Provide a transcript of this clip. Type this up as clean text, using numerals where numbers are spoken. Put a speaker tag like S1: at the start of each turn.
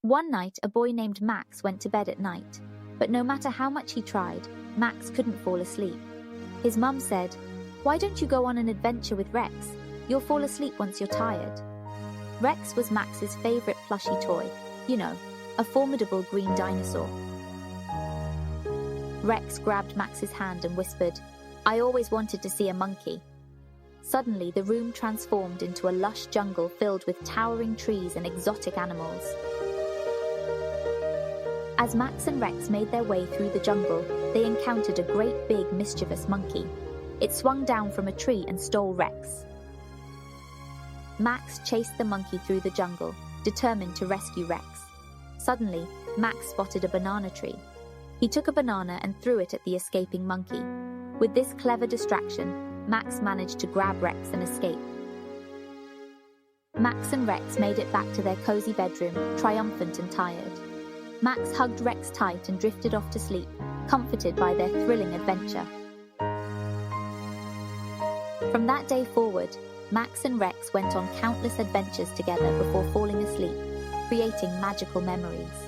S1: One night, a boy named Max went to bed at night, but no matter how much he tried, Max couldn't fall asleep. His mum said, "Why don't you go on an adventure with Rex? You'll fall asleep once you're tired." Rex was Max's favorite plushy toy, a formidable green dinosaur. Rex grabbed Max's hand and whispered, "I always wanted to see a monkey." Suddenly, the room transformed into a lush jungle filled with towering trees and exotic animals. As Max and Rex made their way through the jungle, they encountered a great big mischievous monkey. It swung down from a tree and stole Rex. Max chased the monkey through the jungle, determined to rescue Rex. Suddenly, Max spotted a banana tree. He took a banana and threw it at the escaping monkey. With this clever distraction, Max managed to grab Rex and escape. Max and Rex made it back to their cozy bedroom, triumphant and tired. Max hugged Rex tight and drifted off to sleep, comforted by their thrilling adventure. From that day forward, Max and Rex went on countless adventures together before falling asleep, creating magical memories.